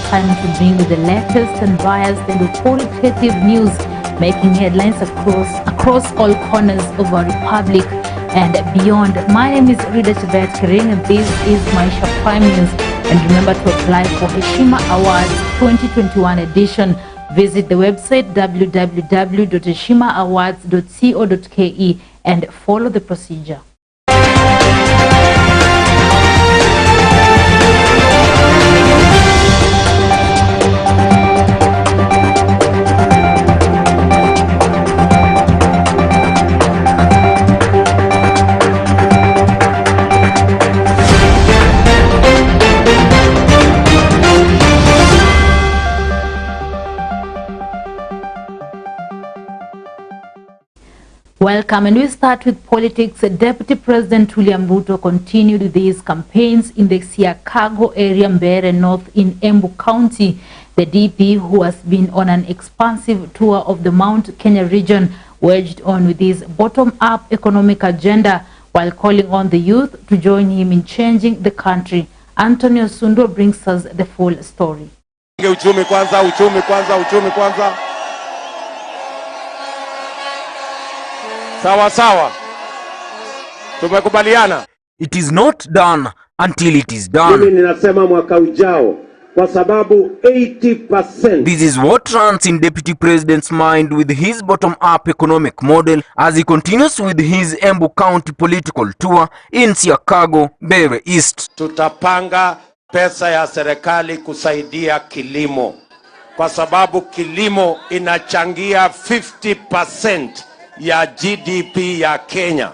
time to bring you the latest and biased and authoritative news making headlines across all corners of our republic and beyond. My name is Rida Chibet Kering and this is Maisha Prime News. And remember to apply for Heshima Awards 2021 edition. Visit the website www.heshimaawards.co.ke and follow the procedure. Welcome, and we start with politics. Deputy President William Ruto continued with his campaigns in the Siakago area, Mbeere North in Embu County. The DP, who has been on an expansive tour of the Mount Kenya region, waged on with his bottom-up economic agenda while calling on the youth to join him in changing the country. Antonio Sundo brings us the full story. Uchumi kwanza, uchumi kwanza, uchumi kwanza. Sawa sawa. Tumekubaliana. It is not done until it is done. Mimi ninasema mwaka ujao kwa sababu 80%. This is what runs in Deputy President's mind with his bottom-up economic model as he continues with his Embu County political tour in Siakago, Mbeere East. Tutapanga pesa ya serikali kusaidia kilimo kwa sababu kilimo inachangia 50% ya GDP ya Kenya.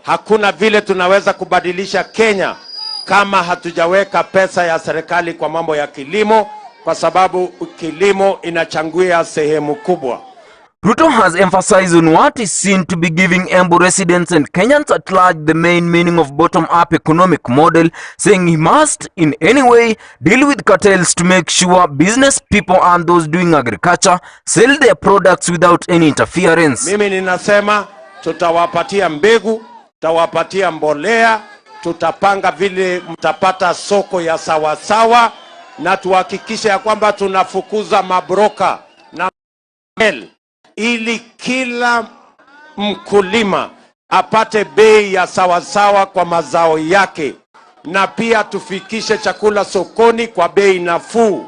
Hakuna vile tunaweza kubadilisha Kenya kama hatujaweka pesa ya serikali kwa mambo ya kilimo, kwa sababu kilimo inachangia sehemu kubwa. Ruto has emphasized on what is seen to be giving Embu residents and Kenyans at large the main meaning of bottom-up economic model, saying he must in any way deal with cartels to make sure business people and those doing agriculture sell their products without any interference. Mimi ninasema tutawapatia mbegu, tutawapatia mbolea, tutapanga vile mtapata soko ya sawasawa, na tuhakikisha ya kwamba tunafukuza mabroka na ili kila mkulima apate bei ya sawasawa kwa mazao yake, na pia tufikishe chakula sokoni kwa bei nafuu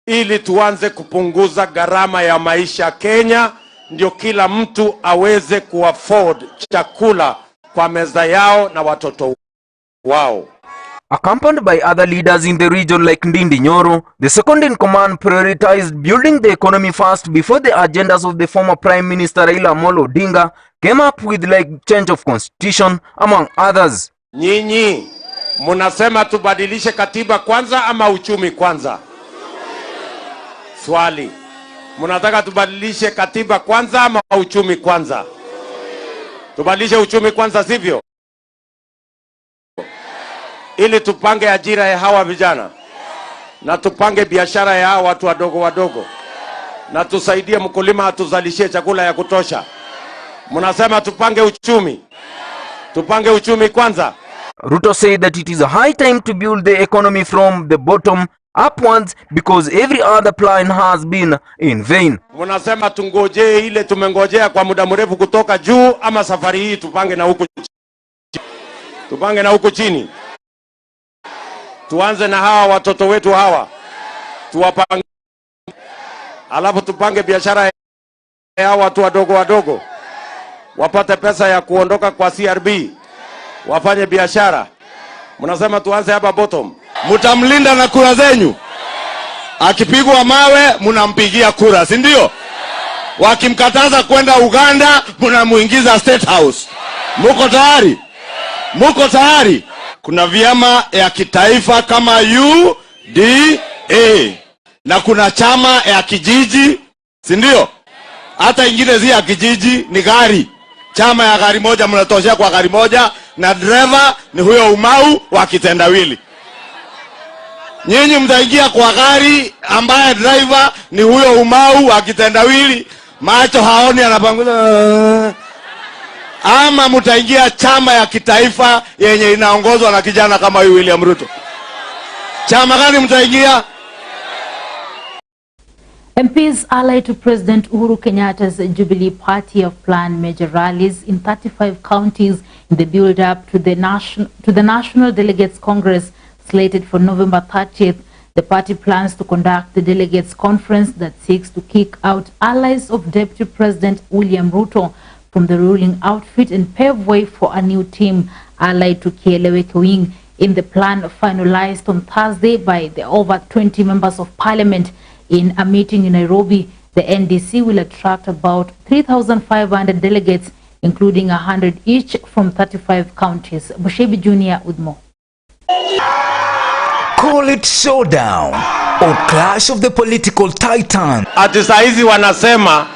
ili tuanze kupunguza gharama ya maisha Kenya, ndio kila mtu aweze kuafford chakula kwa meza yao na watoto wao. Accompanied by other leaders in the region like Ndindi Nyoro, the second in command prioritized building the economy first before the agendas of the former Prime Minister Raila Amolo Odinga came up with like change of constitution among others. Nyinyi munasema tubadilishe katiba kwanza ama uchumi kwanza? Swali. Munataka tubadilishe katiba kwanza ama uchumi kwanza? Tubadilishe uchumi kwanza, sivyo? Ili tupange ajira ya hawa vijana na tupange biashara ya hawa watu wadogo wadogo na tusaidie mkulima atuzalishie chakula ya kutosha. Munasema tupange uchumi kwanza. Ruto said that it is a high time to build the economy from the bottom upwards because every other plan has been in vain. Munasema tungojee ile tumengojea kwa muda mrefu kutoka juu, ama safari hii tupange na huku chini. Tuanze na hawa watoto wetu hawa, tuwapange, alafu tupange biashara ya watu wadogo wapate pesa ya kuondoka kwa CRB, wafanye biashara. Mnasema tuanze hapa bottom. Mutamlinda na kura zenyu. Akipigwa mawe mnampigia kura, si ndio? Wakimkataza kwenda Uganda mnamuingiza State House. Muko tayari? Kuna vyama ya kitaifa kama UDA na kuna chama ya kijiji, si ndio? Hata ingine zi ya kijiji ni gari. Chama ya gari moja mnatoshea kwa gari moja, na driver ni huyo Umau wa kitendawili. Nyinyi mtaingia kwa gari ambaye driver ni huyo Umau wa kitendawili, macho haoni anapanguza, ama mtaingia chama ya kitaifa yenye inaongozwa na kijana kama huyu William Ruto? Chama gani mtaingia? MPs allied to President Uhuru Kenyatta's Jubilee Party have planned major rallies in 35 counties in the build-up to the National Delegates Congress slated for November 30th. The party plans to conduct the Delegates Conference that seeks to kick out allies of Deputy President William Ruto from the ruling outfit and pave way for a new team allied to Kieleweke wing. In the plan finalized on Thursday by the over 20 members of parliament in a meeting in Nairobi, the NDC will attract about 3,500 delegates, including 100 each from 35 counties. Bushebi Jr. with more. Call it showdown or clash of the political titan. Ati saizi wanasema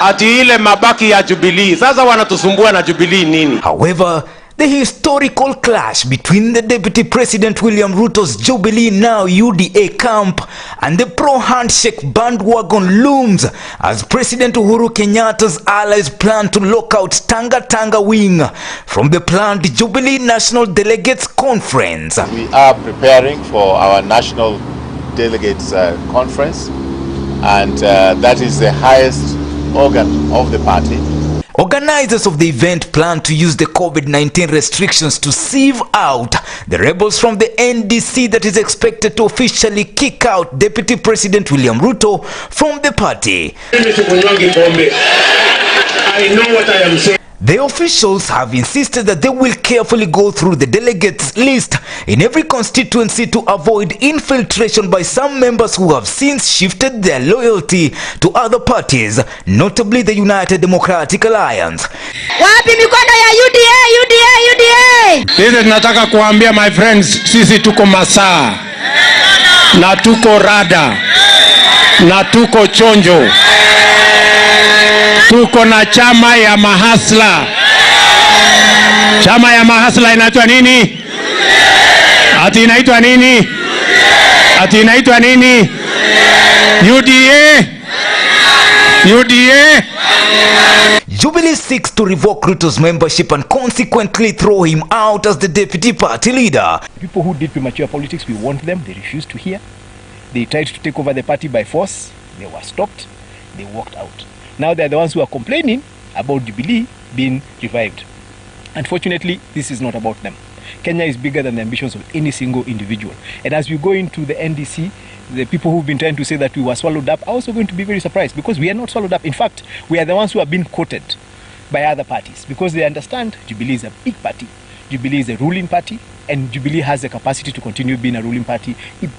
ati ile mabaki ya Jubilee. Sasa wanatusumbua na Jubilee nini? However, the historical clash between the Deputy President William Ruto's Jubilee now UDA camp and the pro-handshake bandwagon looms as President Uhuru Kenyatta's allies plan to lock out Tanga wing from the planned Jubilee National Delegates Conference. We are preparing for our National Delegates Conference, and that is the highest organ of the party. Organizers of the event plan to use the COVID-19 restrictions to sieve out the rebels from the NDC that is expected to officially kick out Deputy President William Ruto from the party. I know what I am saying. The officials have insisted that they will carefully go through the delegates list in every constituency to avoid infiltration by some members who have since shifted their loyalty to other parties, notably the United Democratic Alliance. Wapi mikono ya UDA? Sisi tunataka kuambia my friends, sisi tuko masaa na tuko rada na tuko chonjo. Tuko na chama ya mahasla. Chama ya mahasla inaitwa nini? Ati inaitwa nini? Ati inaitwa nini? UDA. Jubilee seeks to revoke Ruto's membership and consequently throw him out as the deputy party leader. People who did premature politics, we warned them, they refused to hear. They tried to take over the party by force. They were stopped. They walked out. Now they're the ones who are complaining about Jubilee being revived. Unfortunately, this is not about them. Kenya is bigger than the ambitions of any single individual. And as we go into the NDC, the people who've been trying to say that we were swallowed up are also going to be very surprised, because we are not swallowed up. In fact, we are the ones who have been quoted by other parties because they understand Jubilee is a big party. Jubilee is a ruling party, and Jubilee has the capacity to continue being a ruling party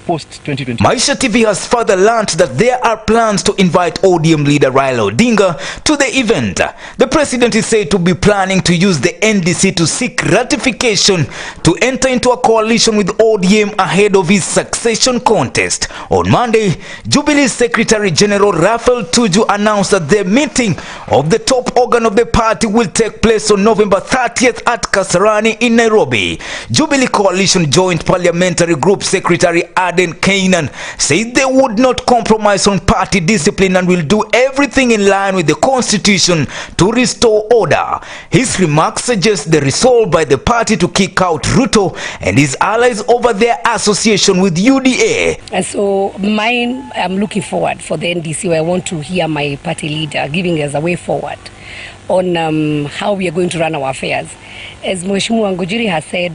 post-2020. Maisha TV has further learned that there are plans to invite ODM leader Raila Odinga to the event. The president is said to be planning to use the NDC to seek ratification to enter into a coalition with ODM ahead of his succession contest. On Monday, Jubilee Secretary General Raphael Tuju announced that the meeting of the top organ of the party will take place on November 30th at Kasarani in Nairobi. Jubilee Coalition Joint Parliamentary Group Secretary Aden Kainan said they would not compromise on party discipline and will do everything in line with the constitution to restore order. His remarks suggest the resolve by the party to kick out Ruto and his allies over their association with UDA. And so I'm looking forward for the NDC, where I want to hear my party leader giving us a way forward on how we are going to run our affairs. As Mheshimiwa Ngujiri has said,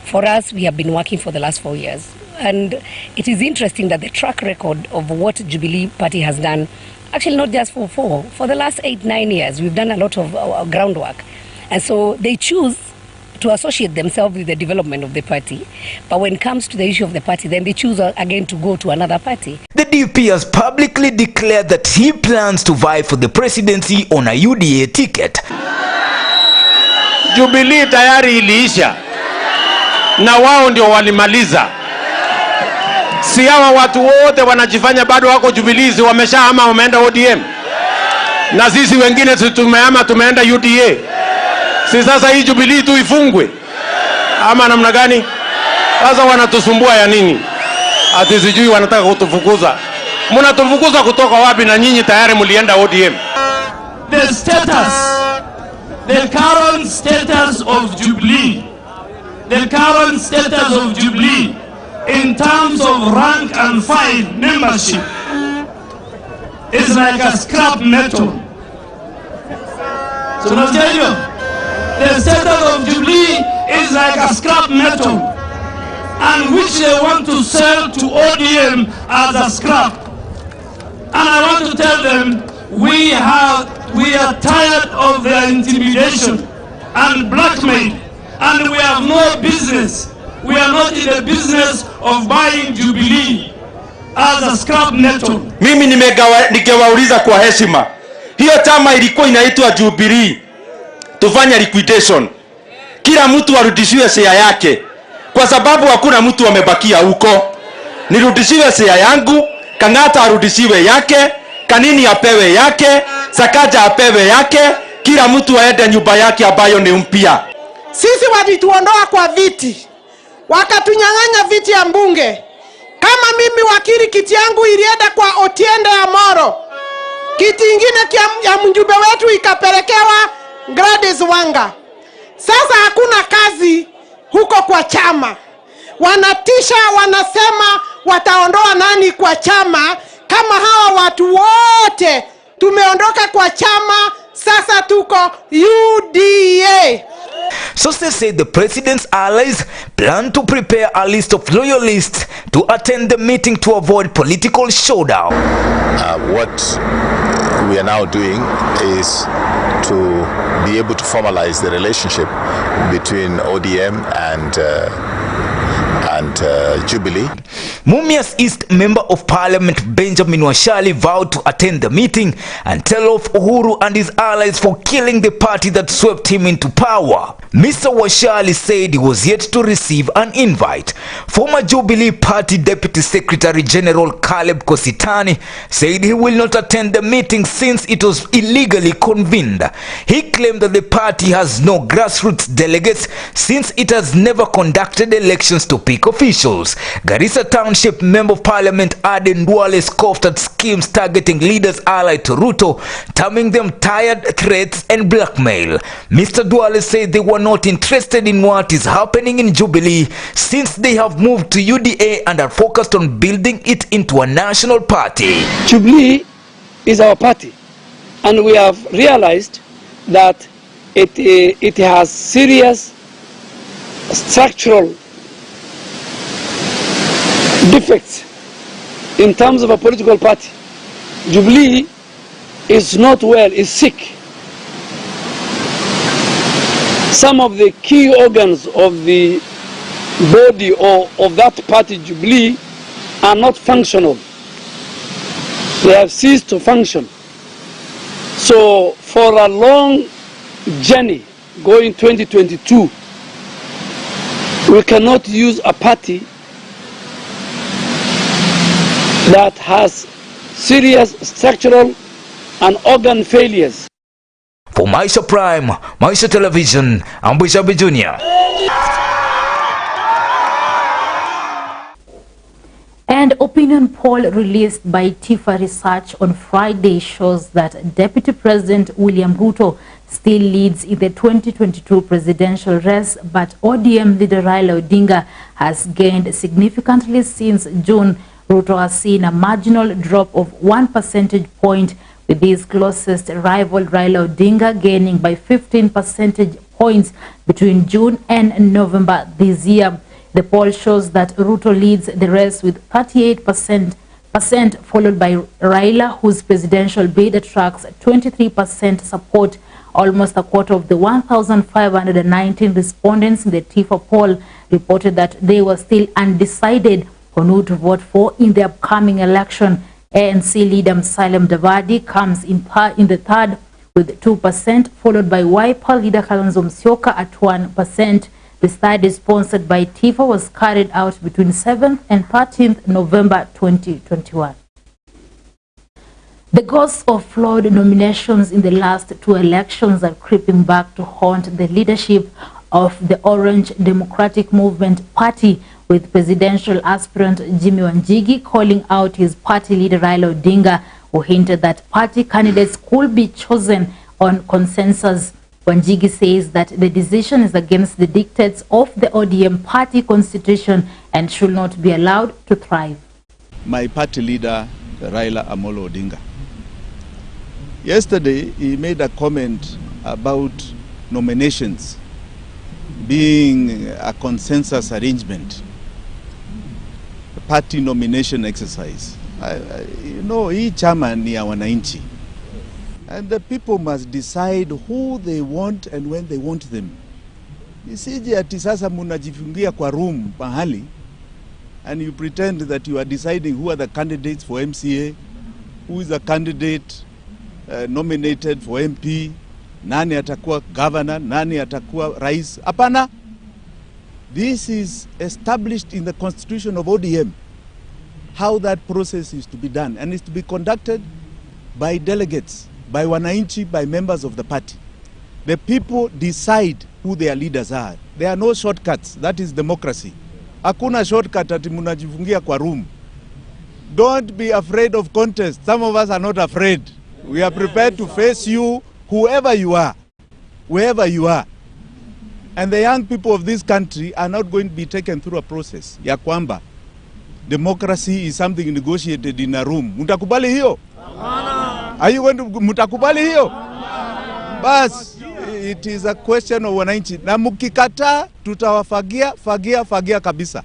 for us, we have been working for the last 4 years. And it is interesting that the track record of what Jubilee Party has done, actually not just for the last 8-9 years, we've done a lot of groundwork. And so they choose to associate themselves with the development of the party. But when it comes to the issue of the party, then they choose again to go to another party. The DP has publicly declared that he plans to vie for the presidency on a UDA ticket. Jubilee tayari iliisha na wao ndio walimaliza. Si hawa watu wote wanajifanya bado wako Jubilee, wameshahama wameenda ODM. Na sisi wengine tumehama tumeenda UDA. Si sasa hii Jubilee tu ifungwe ama namna gani? Sasa wanatusumbua ya nini? Ati sijui wanataka kutufukuza. Mnatufukuza kutoka wapi na nyinyi tayari mlienda ODM? The current status of Jubilee, in terms of rank and file membership is like a scrap metal. So I'll tell you, the status of Jubilee is like a scrap metal, and which they want to sell to ODM as a scrap. And I want to tell them, we are tired of their intimidation and blackmail, and we have no business. We are not in the business of buying Jubilee as a scrap metal. Mimi nikewauliza kwa heshima, hiyo chama ilikuwa inaitwa Jubilee, tufanya liquidation, kila mtu arudishiwe share yake, kwa sababu hakuna mtu amebakia huko. Nirudishiwe share yangu, Kang'ata arudishiwe yake, Kanini apewe yake, Sakaja apewe yake, kila mtu aende nyumba yake ambayo ni mpya. Sisi walituondoa kwa viti, wakatunyang'anya viti ya mbunge. Kama mimi wakili, kiti yangu ilienda kwa Otiende Amoro, kiti ingine ya mjumbe wetu ikapelekewa Gladys Wanga. Sasa hakuna kazi huko kwa chama. Wanatisha, wanasema wataondoa nani kwa chama, kama hawa watu wote tumeondoka kwa chama, sasa tuko UDA. Sources say the president's allies plan to prepare a list of loyalists to attend the meeting to avoid political showdown. What we are now doing is to be able to formalize the relationship between ODM and Jubilee. Mumias East Member of Parliament Benjamin Washali vowed to attend the meeting and tell off Uhuru and his allies for killing the party that swept him into power. Mr. Washali said he was yet to receive an invite. Former Jubilee Party Deputy Secretary General Caleb Kositani said he will not attend the meeting since it was illegally convened. He claimed that the party has no grassroots delegates since it has never conducted elections to pick officials. Garissa Township Member of Parliament Aden Duale scoffed at schemes targeting leaders allied to Ruto, terming them tired threats and blackmail. Mr. Duale said they were not interested in what is happening in Jubilee since they have moved to UDA and are focused on building it into a national party. Jubilee is our party, and we have realized that it has serious structural defects in terms of a political party. Jubilee is not well, is sick. Some of the key organs of the body or of that party, Jubilee, are not functional. They have ceased to function. So for a long journey going 2022, we cannot use a party that has serious structural and organ failures. For Maisha Prime, Maisha Television, I'm Bishabi Jr. And opinion poll released by Tifa Research on Friday shows that Deputy President William Ruto still leads in the 2022 presidential race, but ODM leader Raila Odinga has gained significantly since June. Ruto has seen a marginal drop of 1 percentage point, with his closest rival Raila Odinga gaining by 15 percentage points between June and November this year. The poll shows that Ruto leads the race with 38%, followed by Raila, whose presidential bid attracts 23% support. Almost a quarter of the 1,519 respondents in the Tifa poll reported that they were still undecided on who to vote for in the upcoming election. ANC leader Musalia Mudavadi comes in the third with 2%, followed by Wiper leader Kalonzo Musyoka at 1%. The study sponsored by Tifa was carried out between 7th and 13th November 2021. The ghosts of flawed nominations in the last two elections are creeping back to haunt the leadership of the Orange Democratic Movement Party, with presidential aspirant Jimmy Wanjigi calling out his party leader Raila Odinga, who hinted that party candidates could be chosen on consensus. Wanjigi says that the decision is against the dictates of the ODM party constitution and should not be allowed to thrive. My party leader, Raila Amolo Odinga, Yesterday, he made a comment about nominations being a consensus arrangement, a party nomination exercise. Hii chama ni ya wananchi. And the people must decide who they want and when they want them. Isije ati sasa munajifungia kwa room mahali and you pretend that you are deciding who are the candidates for MCA, who is a candidate nominated for MP, nani atakuwa governor, nani atakuwa rais. Hapana. This is established in the constitution of ODM, how that process is to be done, and is to be conducted by delegates, by wananchi, by members of the party. The people decide who their leaders are. There are no shortcuts. That is democracy. Hakuna shortcut ati munajifungia kwa room. Don't be afraid of contest. Some of us are not afraid. We are prepared to face you, whoever you are, wherever you are. And the young people of this country are not going to be taken through a process ya kwamba democracy is something negotiated in a room. Mutakubali hiyo? Are you going to mutakubali hiyo? Bas, it is a question of wananchi. Na mukikata tutawafagia kabisa.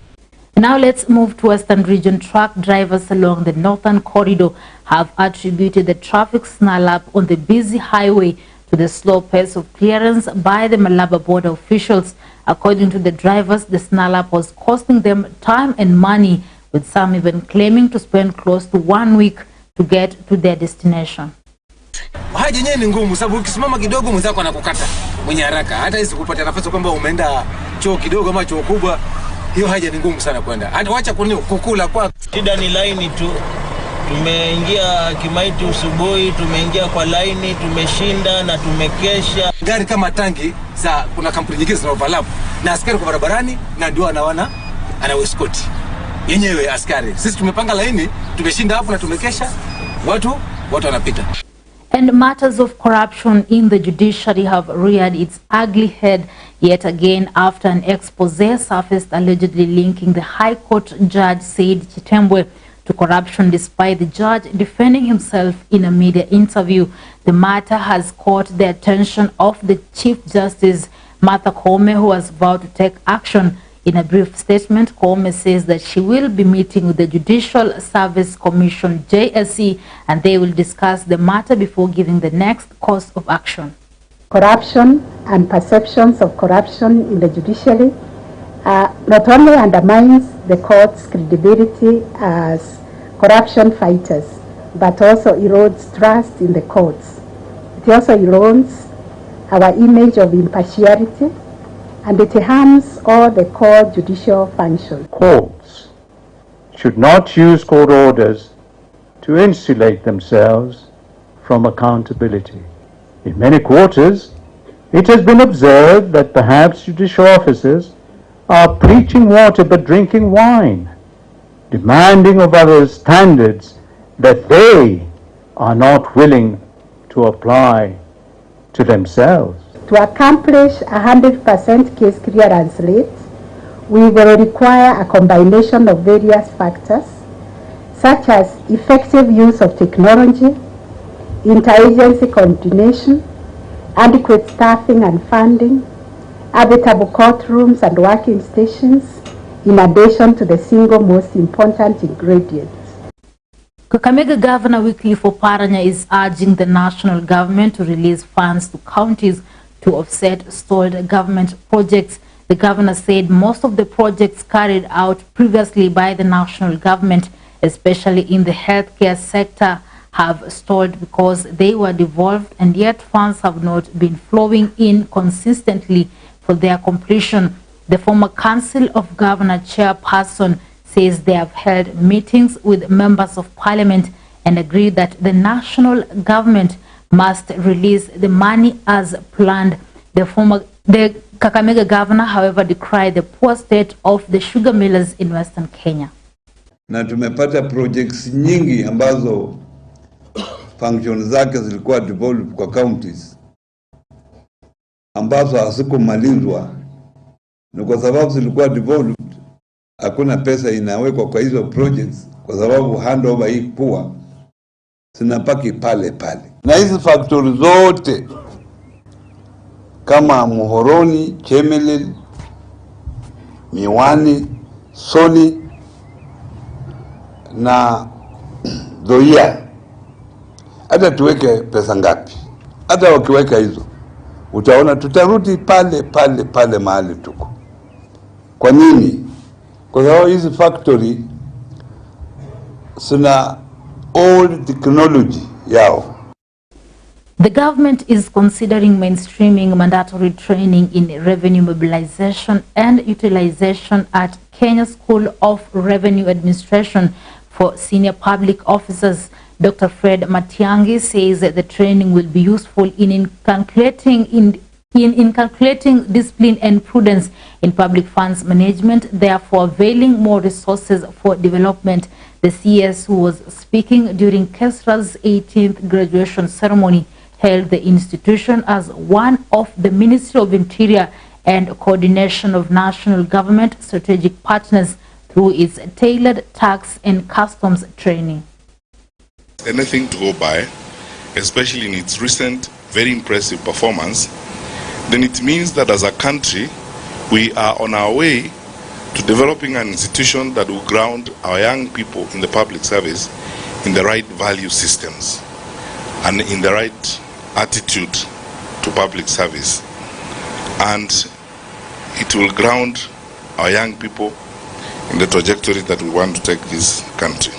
Now let's move to Western Region. Truck drivers along the Northern Corridor have attributed the traffic snarl-up on the busy highway to the slow pace of clearance by the Malaba border officials. According to the drivers, the snarl-up was costing them time and money, with some even claiming to spend close to 1 week to get to their destination. Haja yenyewe ni ngumu sababu ukisimama kidogo mwenzako anakukata mwenye haraka. Hata hizi kupata nafasi kwamba umeenda choo kidogo ama choo kubwa, hiyo haja ni ngumu sana kwenda. Hata wacha kukula kwa shida ni line tu. Tumeingia Kimaitu usubuhi, tumeingia kwa line, tumeshinda na tumekesha. Gari kama tangi za kuna kampuni nyingine zina overlap na askari kwa barabarani na ndio ana escort. Yenyewe askari. Sisi tumepanga laini, tumeshinda hapo na tumekesha. Watu wanapita. And matters of corruption in the judiciary have reared its ugly head yet again after an expose surfaced allegedly linking the High Court Judge Said Chitembwe to corruption, despite the judge defending himself in a media interview. The matter has caught the attention of the Chief Justice, Martha Koome, who was about to take action. In a brief statement, Koome says that she will be meeting with the Judicial Service Commission, JSC, and they will discuss the matter before giving the next course of action. Corruption and perceptions of corruption in the judiciary not only undermines the court's credibility as corruption fighters, but also erodes trust in the courts. It also erodes our image of impartiality, and it harms all the core judicial functions. Courts should not use court orders to insulate themselves from accountability. In many quarters, it has been observed that perhaps judicial officers are preaching water but drinking wine, demanding of others standards that they are not willing to apply to themselves. To accomplish 100% case clearance rate, we will require a combination of various factors, such as effective use of technology, interagency coordination, adequate staffing and funding, habitable courtrooms and working stations, in addition to the single most important ingredient. Kakamega Governor Wycliffe Oparanya is urging the national government to release funds to counties to offset stalled government projects. The governor said most of the projects carried out previously by the national government, especially in the healthcare sector, have stalled because they were devolved, and yet funds have not been flowing in consistently for their completion. The former Council of Governor chairperson says they have held meetings with members of parliament and agreed that the national government must release the money as planned. The Kakamega governor, however, decried the poor state of the sugar millers in Western Kenya. Na tumepata projects nyingi ambazo function zake zilikuwa devolved kwa counties ambazo hazikumalizwa, na kwa sababu zilikuwa devolved hakuna pesa inawekwa kwa hizo projects kwa sababu handover hii poor. zinapaki pale pale, na hizi factory zote kama Muhoroni, Chemelil, Miwani, Soni na Zoia, hata tuweke pesa ngapi, hata wakiweka hizo utaona tutarudi pale pale pale mahali tuko. Kwa nini? Kwa sababu hizi factory sina old technology yao. The government is considering mainstreaming mandatory training in revenue mobilization and utilization at Kenya School of Revenue Administration for senior public officers. Dr. Fred Matiang'i says that the training will be useful in calculating discipline and prudence in public funds management, therefore availing more resources for development. The CS, who was speaking during KESRA's 18th graduation ceremony, hailed the institution as one of the Ministry of Interior and Coordination of National Government strategic partners through its tailored tax and customs training. Anything to go by, especially in its recent very impressive performance, then it means that as a country we are on our way to developing an institution that will ground our young people in the public service in the right value systems and in the right attitude to public service, and it will ground our young people in the trajectory that we want to take this country.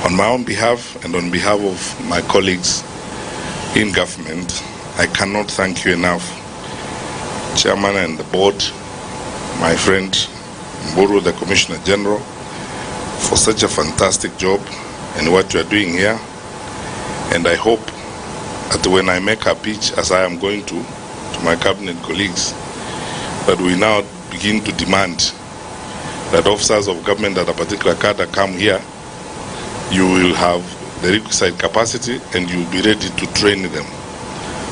On my own behalf and on behalf of my colleagues in government, I cannot thank you enough, Chairman and the board, my friend Mburu, the Commissioner General, for such a fantastic job and what you are doing here. And I hope that when I make a pitch, as I am going to my cabinet colleagues, that we now begin to demand that officers of government at a particular cadre come here. You will have the requisite capacity and you will be ready to train them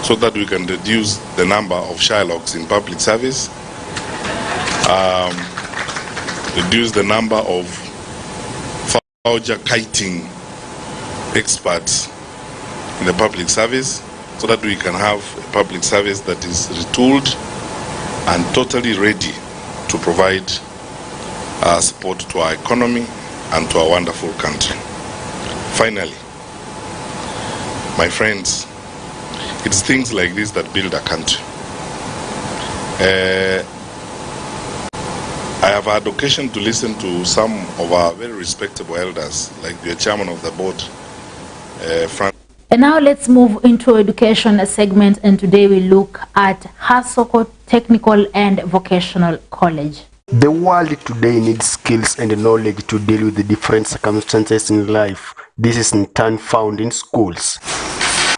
so that we can reduce the number of Shylocks in public service, reduce the number of voucher kiting experts in the public service, so that we can have a public service that is retooled and totally ready to provide support to our economy and to our wonderful country. Finally, my friends, it's things like this that build a country. I have had occasion to listen to some of our very respectable elders, like the chairman of the board, And now let's move into education segment, and today we look at Hasoko Technical and Vocational College. The world today needs skills and knowledge to deal with the different circumstances in life. This is in turn found in schools.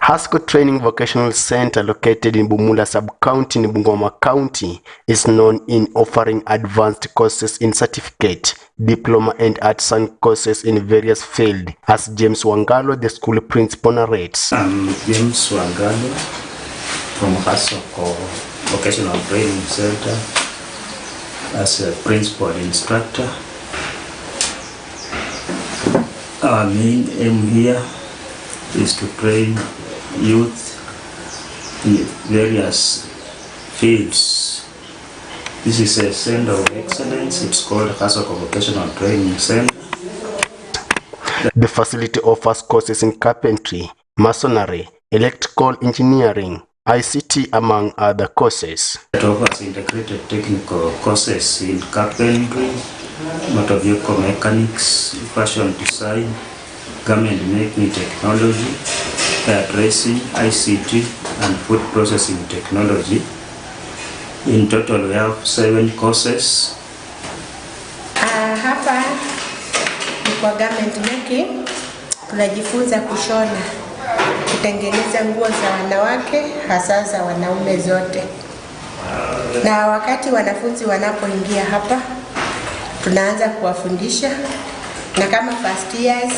Hasoko Training Vocational Center, located in Bumula Sub-County in Bungoma County, is known in offering advanced courses in certificate, diploma and arts and courses in various fields, as James Wangalo, the school principal, narrates. I'm James Wangalo from Hasoko Vocational Training Center as a principal instructor. Our main aim here is to train youth in various fields. This is a center of excellence. It's called Hasoko Vocational Training Center. The facility offers courses in carpentry, masonry, electrical engineering, ICT, among other courses. It offers integrated technical courses in carpentry, motor vehicle mechanics, fashion design, garment making technology, hairdressing, ICT, and food processing technology. In total, we have 7 courses. Hapa ni kwa garment making, tunajifunza kushona, kutengeneza nguo za wanawake, hasa za wanaume zote. Na wakati wanafunzi wanapoingia hapa, tunaanza kuwafundisha, na kama first years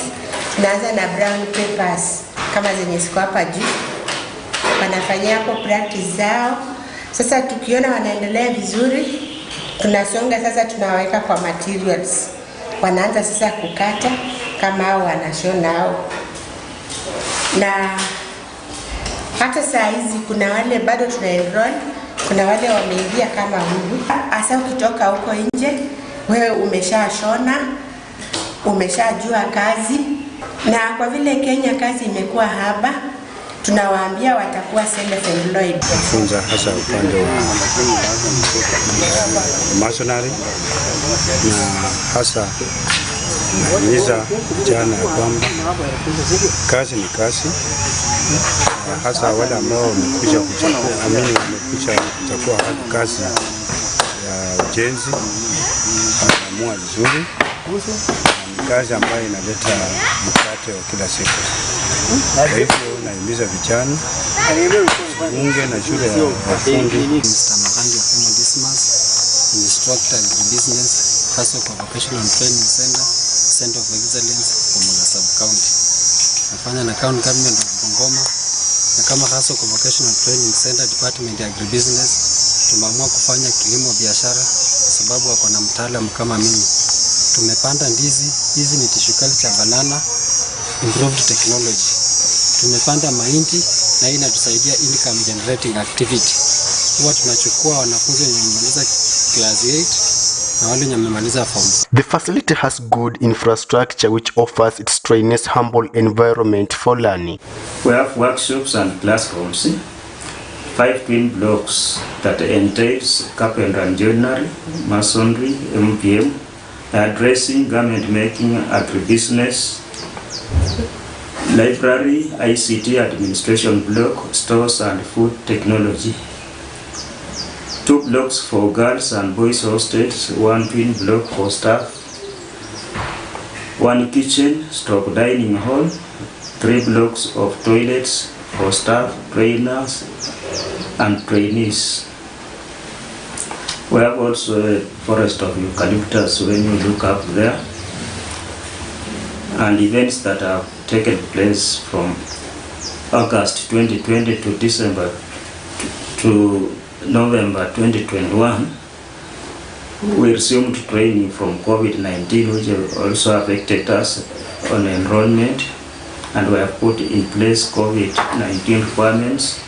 tunaanza na brown papers kama zenye ziko hapa juu. Wanafanyia hapo practice zao. Sasa tukiona wanaendelea vizuri, tunasonga sasa, tunawaweka kwa materials. Wanaanza sasa kukata, kama hao wanashona hao. Na hata saa hizi kuna wale bado tuna enroll, kuna wale wameingia kama huyu. Hasa ukitoka huko nje, wewe umeshashona, umeshajua kazi, na kwa vile Kenya kazi imekuwa haba, tunawaambia watakuwa self-employed. Funza hasa upande wa masonary na hasa nahimiza vijana ya kwamba kazi ni kazi, hasa wale ambao wamekuja kuchukua kazi ya ujenzi wanaamua vizuri, ni kazi ambayo inaleta mkate wa kila siku. Kwa hivyo nahimiza vijana bunge na shule ya ufundi. Instructor agribusiness hasa kwa vocational training center of excellence kwa Bungoma sub-county. Nafanya na county government of Bungoma, na kama hasa kwa vocational training center department ya agribusiness tumeamua kufanya kilimo biashara kwa sababu wako na mtaalamu kama mimi. Tumepanda ndizi, hizi ni tissue culture, banana, improved technology. Tumepanda mahindi na hii inatusaidia income generating activity. Huwa tunachukua wanafunzi wenye wamemaliza class 8 na wale wenye wamemaliza form. The facility has good infrastructure which offers its trainees humble environment for learning. We have workshops and classrooms, 5 twin blocks that entails carpentry and joinery, masonry, MPM, dressing, garment making, agribusiness, library, ICT administration block, stores and food technology. 2 blocks for girls and boys hostels, 1 twin block for staff, 1 kitchen stroke dining hall, 3 blocks of toilets for staff, trainers and trainees. We have also a forest of eucalyptus when you look up there, and events that have taken place from August 2020 to December to November 2021. We resumed training from COVID-19, which also affected us on enrollment, and we have put in place COVID-19 requirements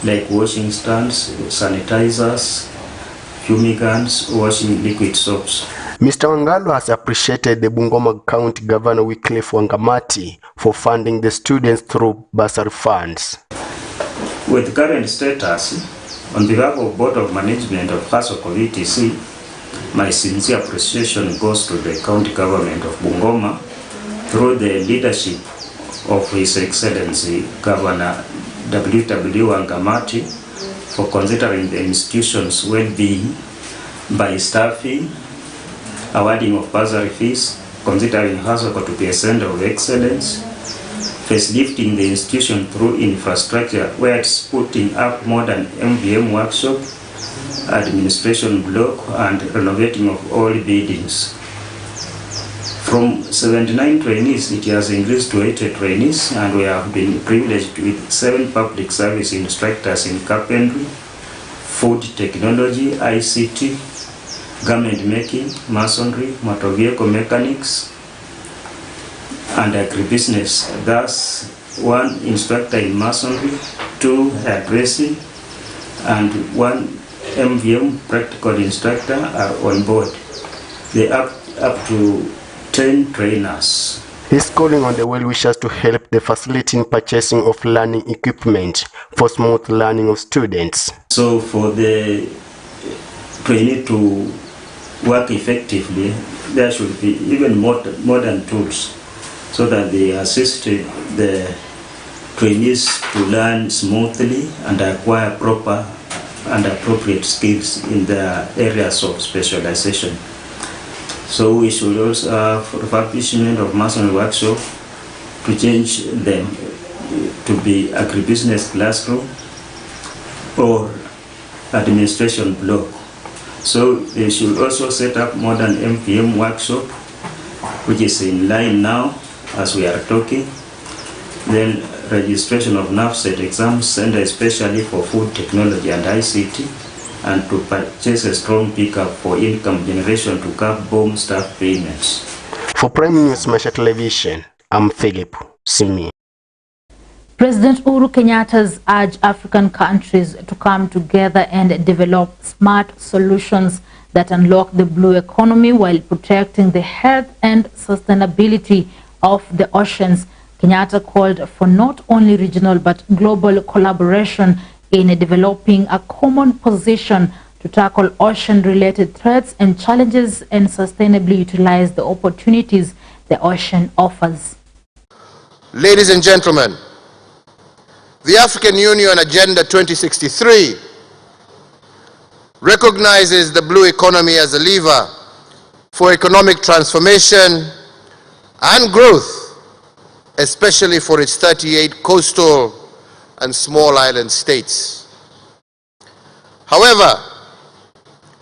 like washing stands, sanitizers, fumigants, washing liquid soaps. Mr. Wangalo has appreciated the Bungoma County Governor Wycliffe Wangamati for funding the students through bursary funds. With current status, on behalf of Board of Management of Hasoko VTC, my sincere appreciation goes to the County Government of Bungoma through the leadership of His Excellency Governor W.W. Wangamati for considering the institution's well-being by staffing, awarding of bursary fees, considering Hasoko to be a center of excellence, facelifting the institution through infrastructure where it's putting up modern MVM workshop, administration block and renovating of all buildings. From 79 trainees, it has increased to 80 trainees, and we have been privileged with 7 public service instructors in carpentry, food technology, ICT, garment making, masonry, motor vehicle mechanics, and agribusiness. Thus, 1 instructor in masonry, 2 hairdressing, and 1 MVM practical instructor are on board. They are up to 10 trainers. He's calling on the well-wishers to help the facility in purchasing of learning equipment for smooth learning of students. So for the trainee to work effectively, there should be even more modern tools so that they assist the trainees to learn smoothly and acquire proper and appropriate skills in their areas of specialization. So we should also have refurbishment of masonry workshop to change them to be agribusiness classroom or administration block. So they should also set up modern MPM workshop, which is in line now as we are talking. Then registration of NAFSET exams center especially for food technology and ICT, and to purchase a strong pickup for income generation to curb BOM staff payments. For Prime News Maisha Television, I'm Philip Simi. President Uhuru Kenyatta has urged African countries to come together and develop smart solutions that unlock the blue economy while protecting the health and sustainability of the oceans. Kenyatta called for not only regional but global collaboration in developing a common position to tackle ocean-related threats and challenges and sustainably utilize the opportunities the ocean offers. Ladies and gentlemen, the African Union Agenda 2063 recognizes the blue economy as a lever for economic transformation and growth, especially for its 38 coastal and small island states. However,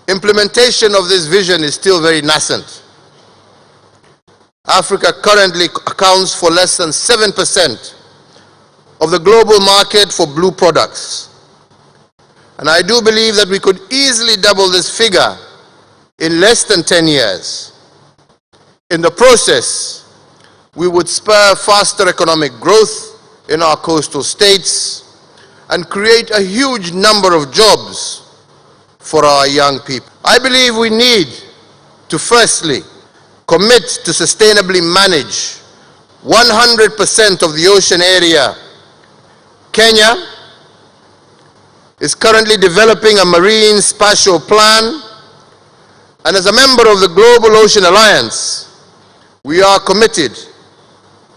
implementation of this vision is still very nascent. Africa currently accounts for less than 7% of the global market for blue products. And I do believe that we could easily double this figure in less than 10 years. In the process, we would spur faster economic growth in our coastal states and create a huge number of jobs for our young people. I believe we need to firstly commit to sustainably manage 100% of the ocean area. Kenya is currently developing a marine spatial plan, and as a member of the Global Ocean Alliance, we are committed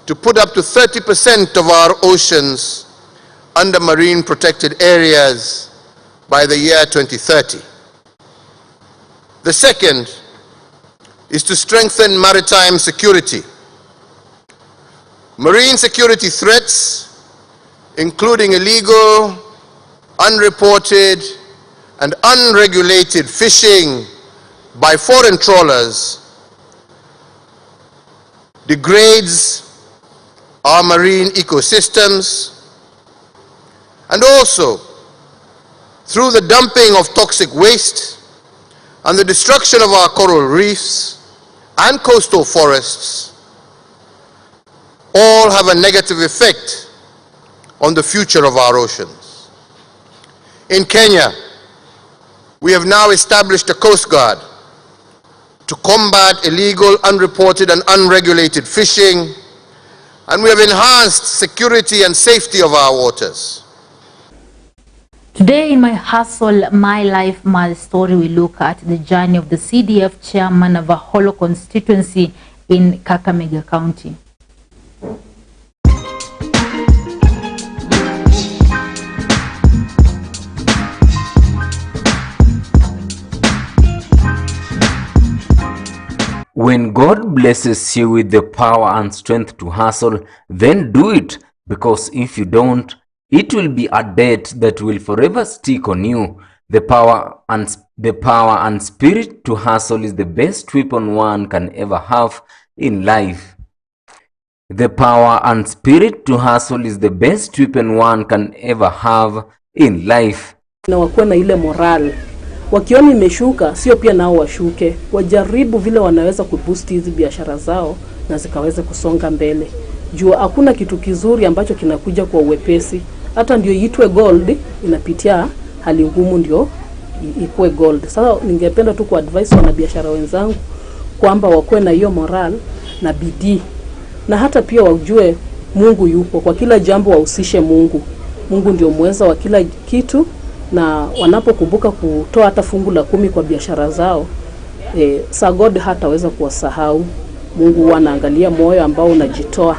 to put up to 30% of our oceans under marine protected areas by the year 2030. The second is to strengthen maritime security. Marine security threats, including illegal, unreported, and unregulated fishing by foreign trawlers, degrades our marine ecosystems, and also through the dumping of toxic waste and the destruction of our coral reefs and coastal forests, all have a negative effect on the future of our oceans. In Kenya, we have now established a Coast Guard to combat illegal, unreported, and unregulated fishing, and we have enhanced security and safety of our waters. Today in My Hustle, My Life, My Story, we look at the journey of the CDF chairman of a Holo constituency in Kakamega County. When God blesses you with the power and strength to hustle, then do it, because if you don't, it will be a debt that will forever stick on you. The power and spirit to hustle is the best weapon one can ever have in life. The power and spirit to hustle is the best weapon one can ever have in life. Na wakuwe na ile moral. Wakiona imeshuka, sio pia nao washuke. Wajaribu vile wanaweza kuboost hizi biashara zao na zikaweza kusonga mbele. Jua hakuna kitu kizuri ambacho kinakuja kwa uwepesi. Hata ndio itwe gold, inapitia hali ngumu ndio ikuwe gold. Sasa ningependa tu kuadvise wanabiashara wenzangu kwamba wakuwe na hiyo moral na bidii. Na hata pia wajue Mungu yupo. Kwa kila jambo wahusishe Mungu. Mungu ndio muweza wa kila kitu, na wanapokumbuka kutoa hata fungu la 10 kwa biashara zao, God hataweza kuwasahau. Mungu anaangalia moyo ambao unajitoa.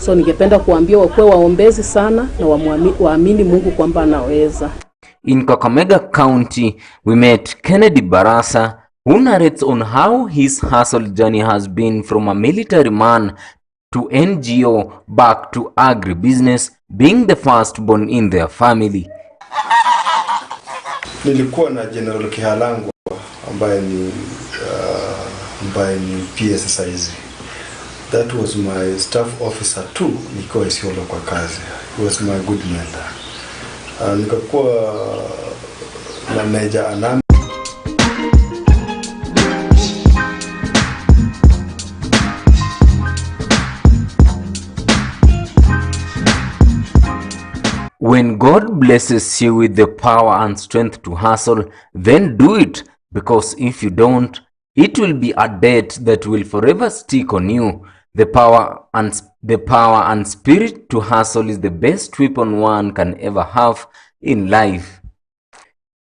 So ningependa kuambia wakuwe waombezi sana na waamini Mungu kwamba anaweza. In Kakamega County, we met Kennedy Barasa, who narrates on how his hustle journey has been from a military man to NGO back to agribusiness, being the firstborn in their family. Nilikuwa na General Kihalangu ambaye ni PS sasa hizi. That was my staff officer too, nikiwa Isiolo kwa kazi. He was my good mentor. Nikakuwa na Major Anami. When God blesses you with the power and strength to hustle, then do it, because if you don't, it will be a debt that will forever stick on you. The power and spirit to hustle is the best weapon one can ever have in life.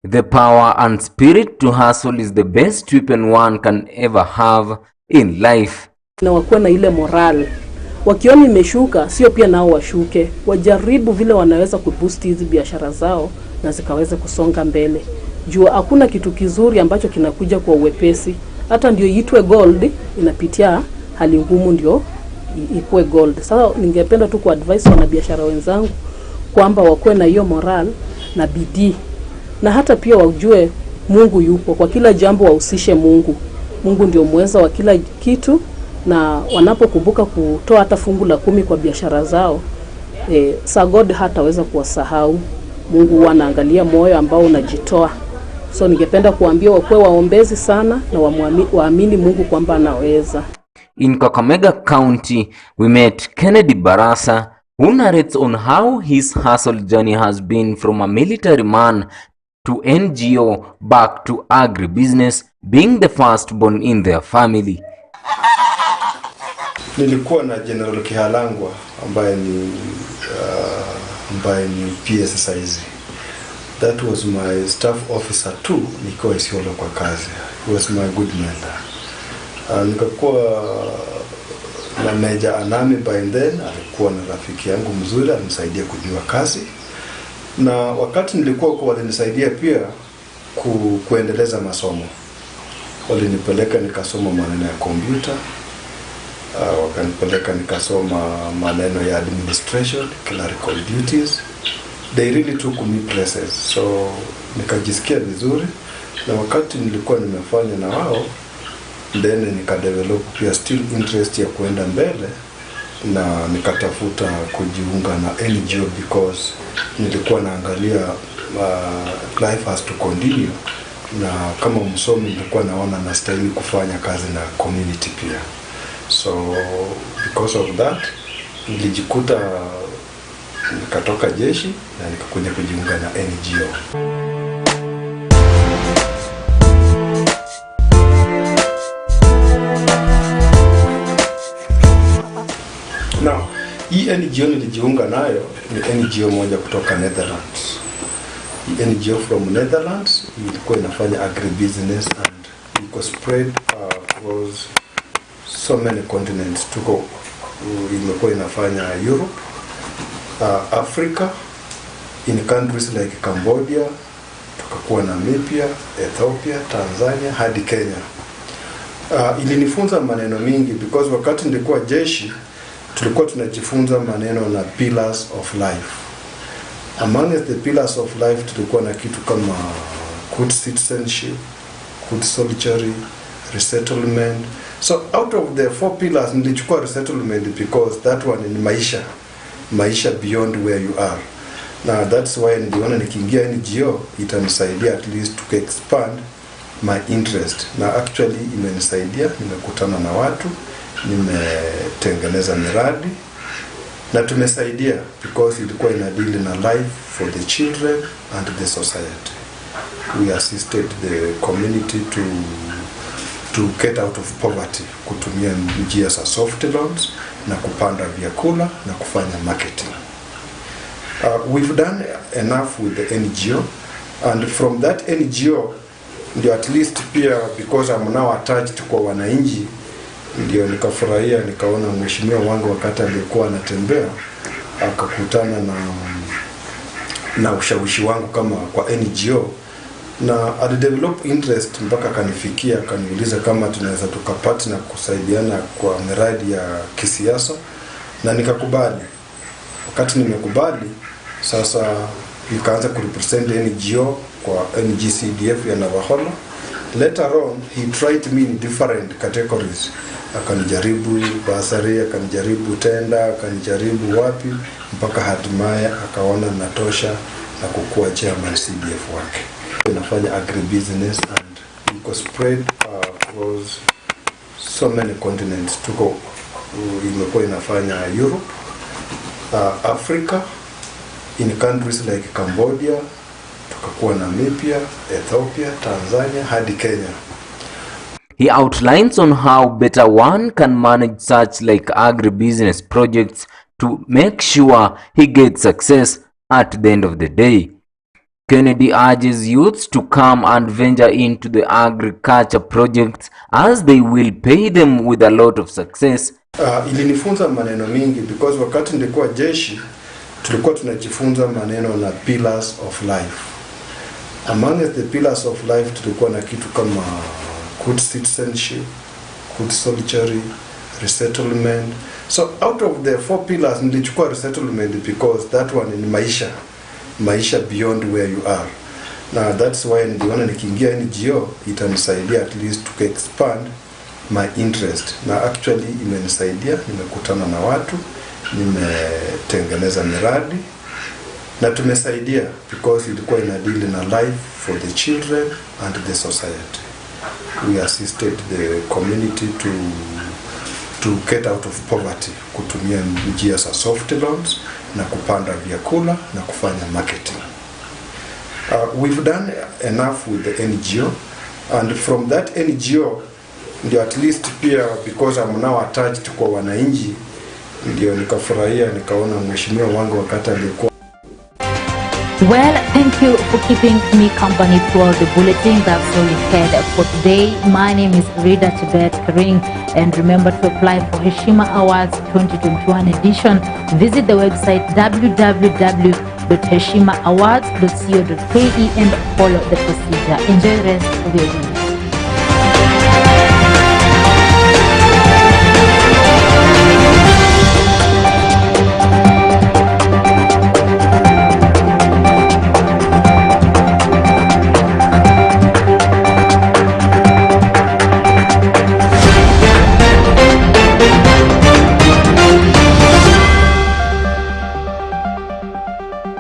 The power and spirit to hustle is the best weapon one can ever have in life. Na wakuwa na ile moral. Wakiona imeshuka, sio pia nao washuke. Wajaribu vile wanaweza kuboost hizi biashara zao na zikaweza kusonga mbele. Jua hakuna kitu kizuri ambacho kinakuja kwa uwepesi. Hata ndio itwe gold, inapitia hali ngumu ndio ikuwe gold. Sasa ningependa tu kuadvise wanabiashara wenzangu kwamba wakuwe na hiyo moral na bidii. Na hata pia wajue Mungu yupo. Kwa kila jambo wahusishe Mungu. Mungu ndio muweza wa kila kitu, na wanapokumbuka kutoa hata fungu la 10 kwa biashara zao, God hataweza kuwasahau. Mungu anaangalia moyo ambao unajitoa. So ningependa kuambia wakuwe waombezi sana na waamini Mungu kwamba anaweza. In Kakamega County, we met Kennedy Barasa, who narrates on how his hustle journey has been from a military man to NGO back to agribusiness, being the firstborn in their family. Nilikuwa na General Kihalangwa ambaye ni PS saizi. That was my staff officer too, nikiwa Isiolo kwa kazi. He was my good mentor. Nikakuwa na Major Anami by then, alikuwa na rafiki yangu mzuri, alinisaidia kujua kazi. Na wakati nilikuwa kwa walinisaidia pia kuendeleza masomo. Walinipeleka nikasoma maneno ya kompyuta. Wakanipeleka nikasoma maneno ya administration, clerical duties. They really took me places. So nikajisikia vizuri, na wakati nilikuwa nimefanya na wao, then nikadevelop pia still interest ya kuenda mbele, na nikatafuta kujiunga na NGO because nilikuwa naangalia life has to continue, na kama msomi nilikuwa naona nastahili kufanya kazi na community pia. So because of that nilijikuta nikatoka jeshi na nikakuja kujiunga na NGO. Now, hii NGO nilijiunga nayo ni NGO moja kutoka Netherlands. Hii NGO from Netherlands ilikuwa inafanya agribusiness and iko spread across so many continents. Tuko imekuwa inafanya Europe, Africa, in countries like Cambodia, tukakuwa Namibia, Ethiopia, Tanzania hadi Kenya. Ilinifunza maneno mingi because wakati nilikuwa jeshi tulikuwa tunajifunza maneno na pillars of life. Among the pillars of life tulikuwa na kitu kama good citizenship, good soldiery, resettlement. So out of the 4 pillars nilichukua resettlement because that one in maisha beyond where you are. Now that's why niliona nikiingia NGO itanisaidia at least to expand my interest. Na actually imenisaidia, nimekutana na watu, nimetengeneza miradi na tumesaidia because ilikuwa inadili na life for the children and the society. We assisted the community to get out of poverty, kutumia njia za soft loans na kupanda vyakula na kufanya marketing. We've done enough with the NGO, and from that NGO ndio at least pia because I'm now attached kwa wananchi, ndio nikafurahia, nikaona mheshimiwa wangu wakati alikuwa anatembea akakutana na ushawishi wangu kama kwa NGO, na alidevelop interest mpaka kanifikia, kaniuliza kama tunaweza tukapata na kusaidiana kwa miradi ya kisiasa, na nikakubali. Wakati nimekubali, sasa nikaanza kurepresent NGO kwa NGCDF ya Navakholo. Later on, he tried me in different categories. Akanijaribu basari, akanijaribu tenda, akanijaribu wapi, mpaka hatimaye akaona natosha na kukuwa chairman CDF wake. Inafanya agribusiness and iko spread across so many continents. Imekuwa inafanya Europe, Africa, in countries like Cambodia, tukakuwa Namibia, Ethiopia, Tanzania hadi Kenya. He outlines on how better one can manage such like agribusiness projects to make sure he gets success at the end of the day. Kennedy urges youths to come and venture into the agriculture projects as they will pay them with a lot of success. Ilinifunza maneno mingi because wakati nilikuwa jeshi tulikuwa tunajifunza maneno na pillars of life. Among the pillars of life tulikuwa na kitu kama good citizenship, good soldiery, resettlement. So out of the 4 pillars nilichukua resettlement because that one in maisha beyond where you are. Now that's why niliona nikiingia NGO itanisaidia at least to expand my interest. Na actually imenisaidia, nimekutana na watu, nimetengeneza miradi na tumesaidia because ilikuwa ina deal na life for the children and the society. We assisted the community to get out of poverty, kutumia njia za soft loans na kupanda vyakula na kufanya marketing. We've done enough with the NGO, and from that NGO ndio at least pia because I'm now attached kwa wananchi ndio nikafurahia nikaona mheshimiwa wangu wakati alikuwa. Well, thank you for keeping me company throughout the bulletin. That's all we had for today. My name is Rida Tibet Kering, and remember to apply for Heshima Awards 2021 edition. Visit the website www.heshimaawards.co.ke and follow the procedure. Enjoy the rest of your day.